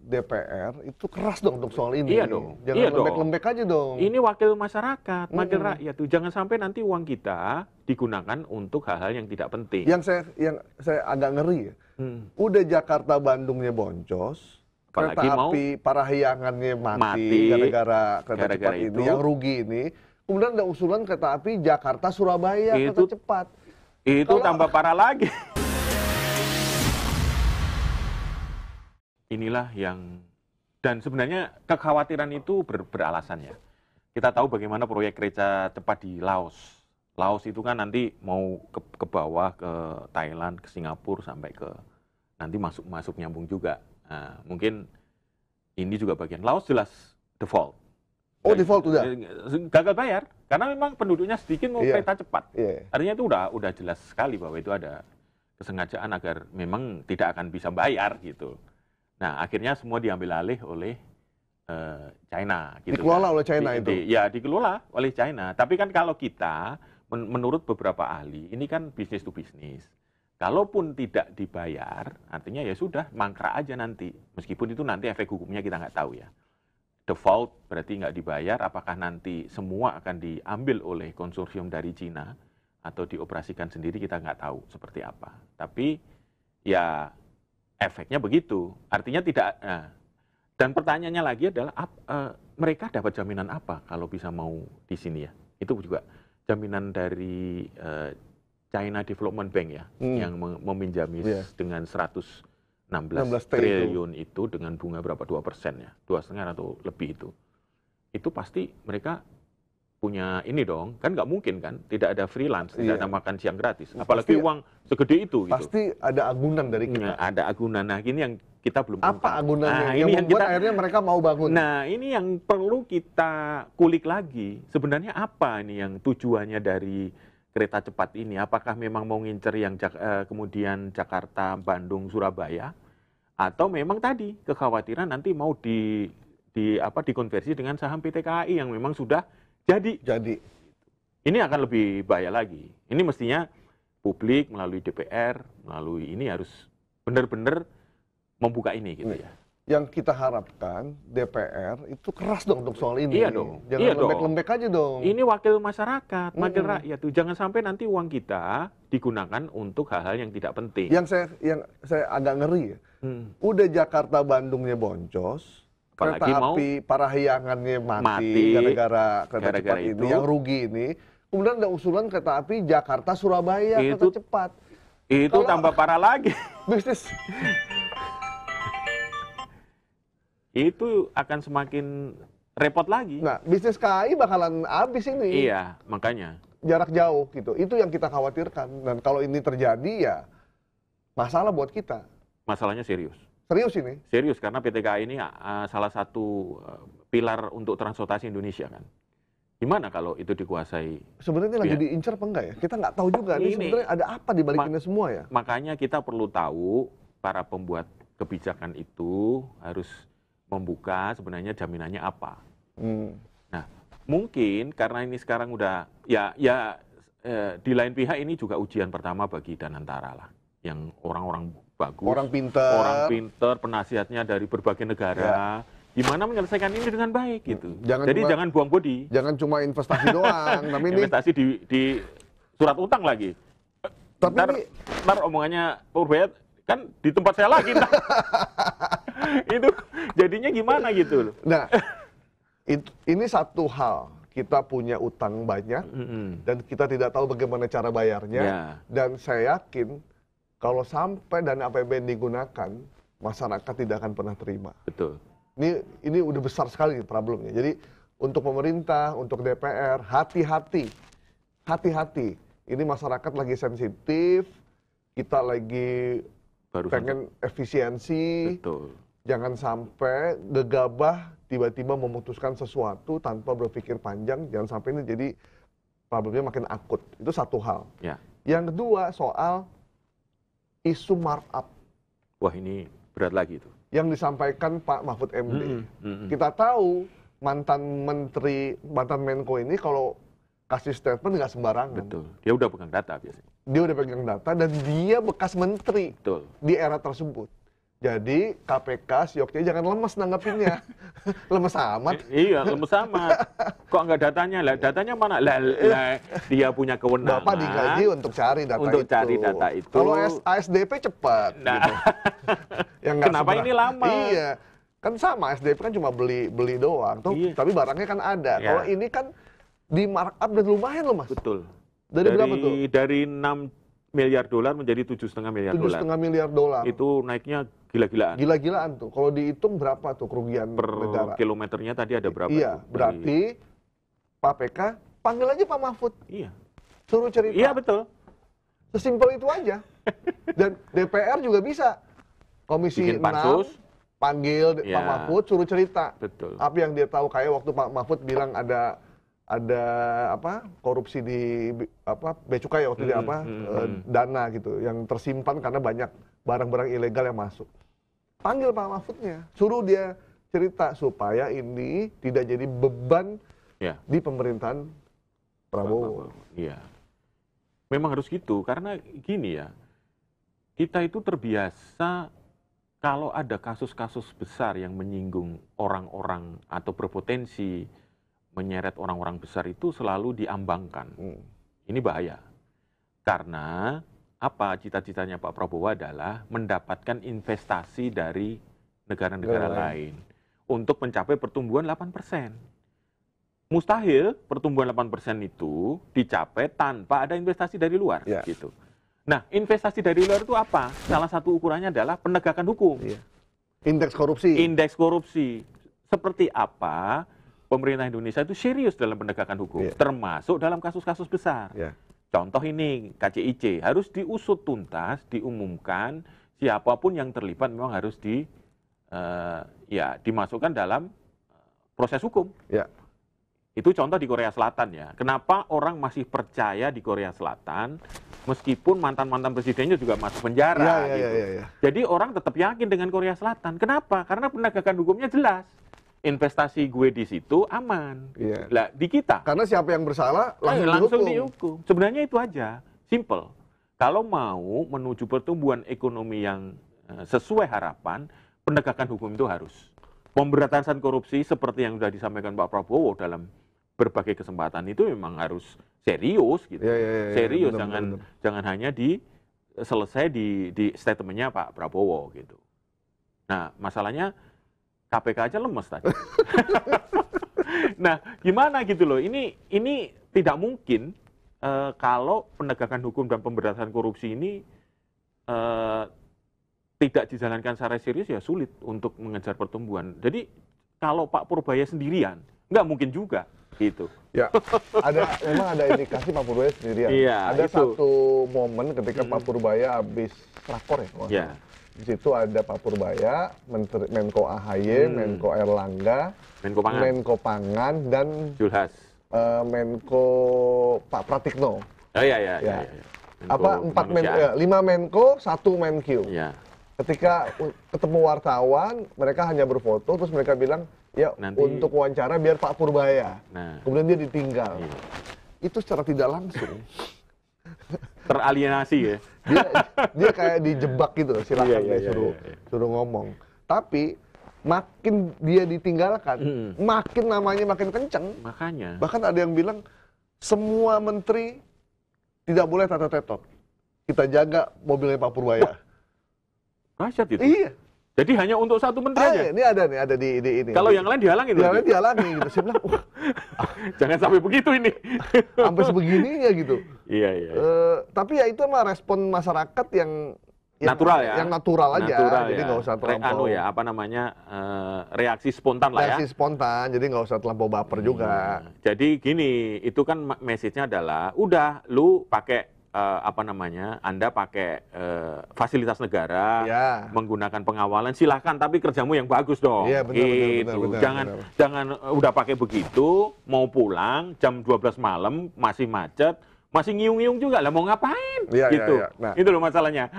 DPR itu keras dong untuk soal ini. Iya dong. Jangan Iya lembek-lembek aja dong. Ini wakil masyarakat, wakil rakyat tuh. Jangan sampai nanti uang kita digunakan untuk hal-hal yang tidak penting. Yang saya agak ngeri ya. Udah Jakarta Bandungnya boncos, Apalagi kereta api Parahyangannya mati gara-gara kereta cepat itu. ini, yang rugi ini. Kemudian ada usulan kereta api Jakarta Surabaya kereta cepat. Itu tambah parah lagi. Inilah yang, dan sebenarnya kekhawatiran itu beralasan ya. Kita tahu bagaimana proyek kereta cepat di Laos. Laos itu kan nanti mau ke bawah, ke Thailand, ke Singapura, sampai ke nanti masuk nyambung juga. Nah, mungkin ini juga bagian. Laos jelas default. Oh, default udah? Gagal bayar, karena memang penduduknya sedikit mau kereta cepat. Yeah. Artinya itu udah jelas sekali bahwa itu ada kesengajaan agar memang tidak akan bisa bayar gitu. Nah, akhirnya semua diambil alih oleh China. Gitu, dikelola oleh China itu? Ya, dikelola oleh China. Tapi kan kalau kita, menurut beberapa ahli, ini kan bisnis to bisnis. Kalaupun tidak dibayar, artinya ya sudah, mangkrak aja nanti. Meskipun itu nanti efek hukumnya kita nggak tahu ya. Default berarti nggak dibayar, apakah nanti semua akan diambil oleh konsorsium dari China atau dioperasikan sendiri, kita nggak tahu seperti apa. Tapi ya efeknya begitu, artinya tidak. Dan pertanyaannya lagi adalah mereka dapat jaminan apa kalau bisa mau di sini ya? Itu juga jaminan dari China Development Bank ya, yang meminjami dengan 116 triliun itu dengan bunga berapa, 2% ya, 2,5 atau lebih itu. Itu pasti mereka punya ini dong, kan nggak mungkin kan, tidak ada freelance, tidak ada makan siang gratis, apalagi uang segede itu. Pasti gitu. Ada agunan dari kita. Ada agunan, nah ini yang kita belum apa agunannya yang membuat akhirnya mereka mau bangun. Nah ini yang perlu kita kulik lagi, sebenarnya apa ini yang tujuannya dari kereta cepat ini, apakah memang mau ngincer yang kemudian Jakarta, Bandung, Surabaya, atau memang tadi kekhawatiran nanti mau dikonversi dengan saham PT KAI yang memang sudah jadi. Ini akan lebih bahaya lagi. Ini mestinya publik melalui DPR, melalui ini harus benar-benar membuka ini gitu ya. Yang kita harapkan DPR itu keras dong untuk soal ini. Iya dong. Jangan lembek-lembek aja dong. Ini wakil masyarakat, wakil rakyat tuh. Jangan sampai nanti uang kita digunakan untuk hal-hal yang tidak penting. Yang saya agak ngeri ya. Udah Jakarta Bandungnya boncos, kereta api Parahyangannya mati gara-gara kereta cepat ini, yang rugi ini. Kemudian ada usulan kereta api Jakarta Surabaya kereta cepat. Itu tambah parah lagi. Bisnis itu akan semakin repot lagi. Nah, bisnis KAI bakalan habis ini. Iya, makanya. Jarak jauh gitu. Itu yang kita khawatirkan. Dan kalau ini terjadi ya masalah buat kita. Masalahnya serius. Serius ini? Serius, karena PT KAI ini salah satu pilar untuk transportasi Indonesia kan. Gimana kalau itu dikuasai? Sebenarnya lagi diincar apa enggak ya? Kita nggak tahu juga. Ini sebenarnya ada apa di balik ini semua ya? Makanya kita perlu tahu, para pembuat kebijakan itu harus membuka sebenarnya jaminannya apa. Nah, mungkin karena ini sekarang udah di lain pihak ini juga ujian pertama bagi Danantara lah, yang orang-orang bagus, orang pinter, penasihatnya dari berbagai negara, gimana menyelesaikan ini dengan baik gitu. Jadi jangan buang bodi. Jangan cuma investasi doang, tapi investasi di surat utang lagi. Tapi ntar omongannya Purbaya kan di tempat saya lagi. Itu jadinya gimana gitu. Nah, ini satu hal. Kita punya utang banyak dan kita tidak tahu bagaimana cara bayarnya. Dan saya yakin kalau sampai dana APBN digunakan, masyarakat tidak akan pernah terima. Betul. Ini udah besar sekali problemnya. Jadi untuk pemerintah, untuk DPR, hati-hati. Hati-hati. Ini masyarakat lagi sensitif, kita lagi pengen efisiensi. Betul. Jangan sampai gegabah tiba-tiba memutuskan sesuatu tanpa berpikir panjang. Jangan sampai ini jadi problemnya makin akut. Itu satu hal. Yang kedua soal isu markup. Wah, ini berat lagi itu. Yang disampaikan Pak Mahfud MD. Kita tahu mantan Menko ini kalau kasih statement nggak sembarangan. Betul. Dia udah pegang data biasanya. Dia udah pegang data dan dia bekas menteri di era tersebut. Jadi KPK sioknya jangan lemes nanggepinnya. Lemes amat. Iya, lemes amat. Kok nggak datanya? Lah, datanya mana? Lah, dia punya kewenangan. Bapak digaji untuk cari data untuk itu. cari data itu. Kalau ASDP cepat. Nah, gitu. Yang kenapa ini lama? Iya. Kan sama, ASDP kan cuma beli doang. Iya. Tapi barangnya kan ada. Ya. Kalau ini kan di markup dan lumayan loh, Mas. Betul. Dari berapa tuh? Dari 6 miliar dolar menjadi 7,5 miliar dolar. 7,5 miliar dolar. Itu naiknya gila-gilaan. Gila-gilaan tuh. Kalau dihitung berapa tuh kerugian Per negara? kilometernya tadi ada berapa? Iya, itu? berarti Pak PK panggil aja Pak Mahfud. Iya. Suruh cerita. Iya, betul. Sesimpel itu aja. Dan DPR juga bisa. Komisi Bikin 6 pansus, panggil ya. Pak Mahfud suruh cerita. Betul. Apa yang dia tahu, kayak waktu Pak Mahfud bilang ada apa korupsi di apa bea cukai waktu dia apa dana gitu yang tersimpan karena banyak barang-barang ilegal yang masuk. Panggil Pak Mahfudnya, suruh dia cerita supaya ini tidak jadi beban Ya. di pemerintahan Prabowo. Iya. Memang harus gitu karena gini ya. Kita itu terbiasa kalau ada kasus-kasus besar yang menyinggung orang-orang atau berpotensi menyeret orang-orang besar itu selalu diambangkan. Ini bahaya. Karena apa cita-citanya Pak Prabowo adalah mendapatkan investasi dari negara-negara lain untuk mencapai pertumbuhan 8%. Mustahil pertumbuhan 8% itu dicapai tanpa ada investasi dari luar. Ya. Gitu. Nah, investasi dari luar itu apa? Salah satu ukurannya adalah penegakan hukum. Iya. Indeks korupsi. Indeks korupsi. Seperti apa pemerintah Indonesia itu serius dalam penegakan hukum, termasuk dalam kasus-kasus besar. Contoh ini KCIC harus diusut tuntas, diumumkan siapapun yang terlibat memang harus dimasukkan dalam proses hukum. Itu contoh di Korea Selatan ya. Kenapa orang masih percaya di Korea Selatan meskipun mantan-mantan presidennya juga masuk penjara gitu. Jadi orang tetap yakin dengan Korea Selatan. Kenapa? Karena penegakan hukumnya jelas. Investasi gue di situ aman. Lah di kita. Karena siapa yang bersalah langsung dihukum. Sebenarnya itu aja, simple. Kalau mau menuju pertumbuhan ekonomi yang sesuai harapan, penegakan hukum itu harus. Pemberantasan korupsi seperti yang sudah disampaikan Pak Prabowo dalam berbagai kesempatan itu memang harus serius gitu. Serius, jangan hanya selesai di statementnya Pak Prabowo gitu. Nah, masalahnya KPK aja lemes tadi. Nah, gimana gitu loh? Ini tidak mungkin kalau penegakan hukum dan pemberantasan korupsi ini tidak dijalankan secara serius ya sulit untuk mengejar pertumbuhan. Jadi kalau Pak Purbaya sendirian nggak mungkin juga gitu. Ya, memang ada indikasi Pak Purbaya sendirian. Ada satu momen ketika Pak Purbaya habis rakor ya. Di situ ada Pak Purbaya, Menko AHY, Menko Erlangga, Menko Pangan, dan Julhas. Menko Pak Pratikno. Lima Menko, 1 Menkyu. Ketika ketemu wartawan, mereka hanya berfoto, terus mereka bilang, ya nanti, untuk wawancara biar Pak Purbaya. Kemudian dia ditinggal. Itu secara tidak langsung. Teralienasi ya. Dia kayak dijebak gitu, silakan suruh ngomong. Tapi makin dia ditinggalkan, makin namanya makin kenceng. Makanya. Bahkan ada yang bilang semua menteri tidak boleh tetot-tetot. Kita jaga mobilnya Pak Purbaya. Dahsyat itu. Iya. Jadi hanya untuk satu menteri aja. Ini ada di ini. Kalau yang lain dihalangin. Yang lain dihalangin gitu. Saya bilang, jangan sampai begitu ini. Sampai sebegininya gitu. Iya. Tapi ya itu mah respon masyarakat yang natural ya. Yang natural aja. Jadi nggak usah terlampau. Reaksi spontan lah ya. Reaksi spontan. Jadi nggak usah terlampau baper juga. Jadi gini, itu kan message-nya adalah, udah lu pakai Anda pakai fasilitas negara, menggunakan pengawalan, silahkan, tapi kerjamu yang bagus dong. Iya, benar. Jangan udah pakai begitu, mau pulang jam 12 malam masih macet, masih ngiung-ngiung juga lah, mau ngapain? Gitu. Itu loh masalahnya.